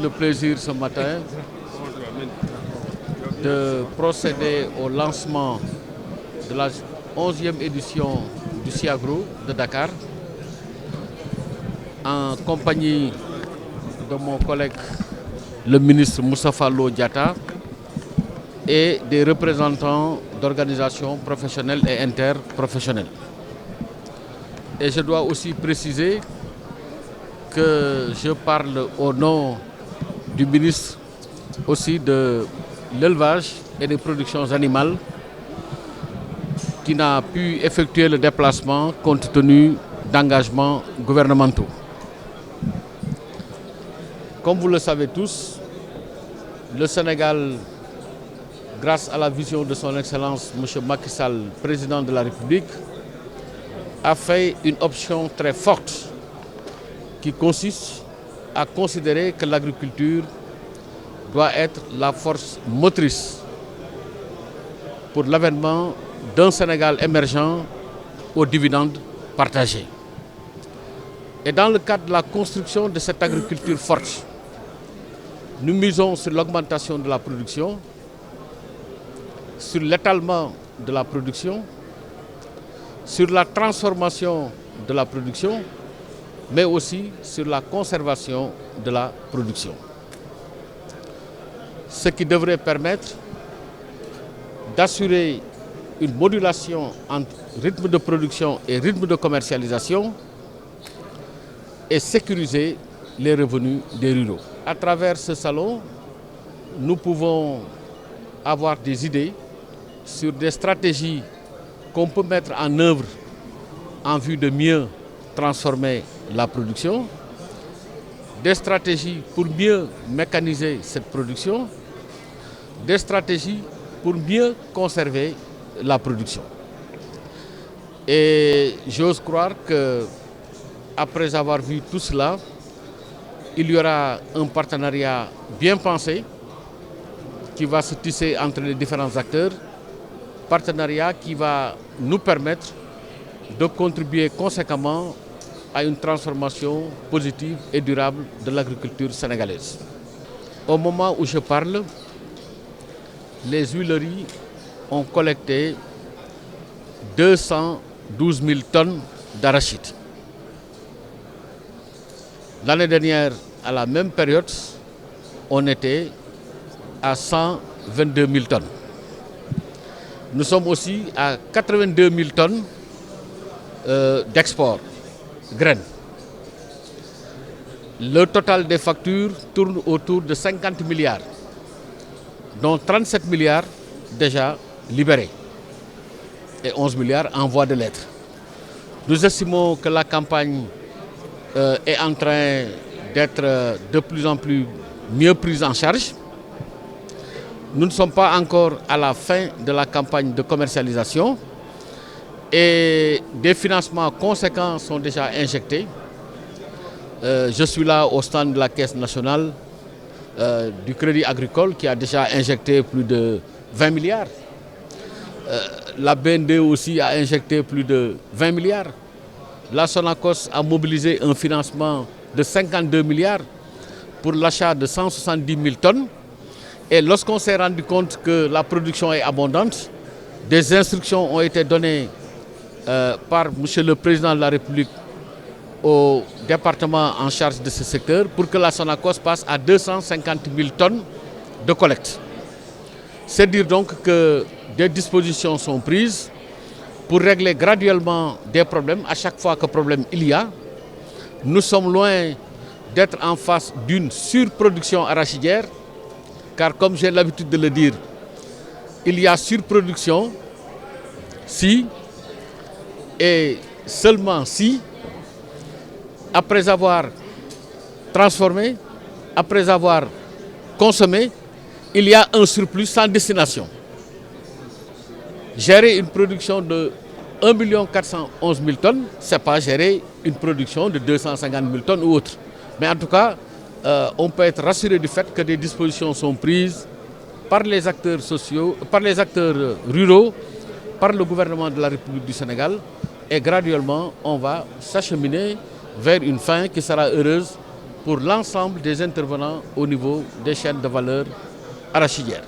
le plaisir ce matin de procéder au lancement de la 11e édition du SIAGRO de Dakar en compagnie de mon collègue le ministre Moustapha Lo Diatta et des représentants d'organisations professionnelles et interprofessionnelles. Et je dois aussi préciser que je parle au nom du ministre aussi de l'élevage et des productions animales qui n'a pu effectuer le déplacement compte tenu d'engagements gouvernementaux. Comme vous le savez tous, le Sénégal, grâce à la vision de son Excellence M. Macky Sall, président de la République, a fait une option très forte qui consiste à considérer que l'agriculture doit être la force motrice pour l'avènement d'un Sénégal émergent aux dividendes partagés. Et dans le cadre de la construction de cette agriculture forte, nous misons sur l'augmentation de la production, sur l'étalement de la production, sur la transformation de la production, mais aussi sur la conservation de la production. Ce qui devrait permettre d'assurer une modulation entre rythme de production et rythme de commercialisation et sécuriser les revenus des ruraux. À travers ce salon, nous pouvons avoir des idées sur des stratégies qu'on peut mettre en œuvre en vue de mieux transformer la production, des stratégies pour mieux mécaniser cette production, des stratégies pour mieux conserver la production. Et j'ose croire qu'après avoir vu tout cela, il y aura un partenariat bien pensé qui va se tisser entre les différents acteurs, partenariat qui va nous permettre de contribuer conséquemment à une transformation positive et durable de l'agriculture sénégalaise. Au moment où je parle, les huileries ont collecté 212 000 tonnes d'arachide. L'année dernière, à la même période, on était à 122 000 tonnes. Nous sommes aussi à 82 000 tonnes d'export, graines. Le total des factures tourne autour de 50 milliards, dont 37 milliards déjà libérés et 11 milliards en voie de lettres. Nous estimons que la campagne est en train d'être de plus en plus mieux prise en charge. Nous ne sommes pas encore à la fin de la campagne de commercialisation et des financements conséquents sont déjà injectés. Je suis là au stand de la Caisse nationale du Crédit agricole qui a déjà injecté plus de 20 milliards. La BND aussi a injecté plus de 20 milliards. La Sonacos a mobilisé un financement de 52 milliards pour l'achat de 170 000 tonnes. Et lorsqu'on s'est rendu compte que la production est abondante, des instructions ont été données par M. le Président de la République au département en charge de ce secteur pour que la Sonacos passe à 250 000 tonnes de collecte. C'est dire donc que des dispositions sont prises pour régler graduellement des problèmes à chaque fois que problème il y a. Nous sommes loin d'être en face d'une surproduction arachidière, car comme j'ai l'habitude de le dire, il y a surproduction si et seulement si, après avoir transformé, après avoir consommé, il y a un surplus sans destination. Gérer une production de 1 411 000 tonnes, ce n'est pas gérer une production de 250 000 tonnes ou autre. Mais en tout cas, on peut être rassuré du fait que des dispositions sont prises par les acteurs sociaux, par les acteurs ruraux, par le gouvernement de la République du Sénégal. Et graduellement, on va s'acheminer vers une fin qui sera heureuse pour pour l'ensemble des intervenants au niveau des chaînes de valeur arachidières.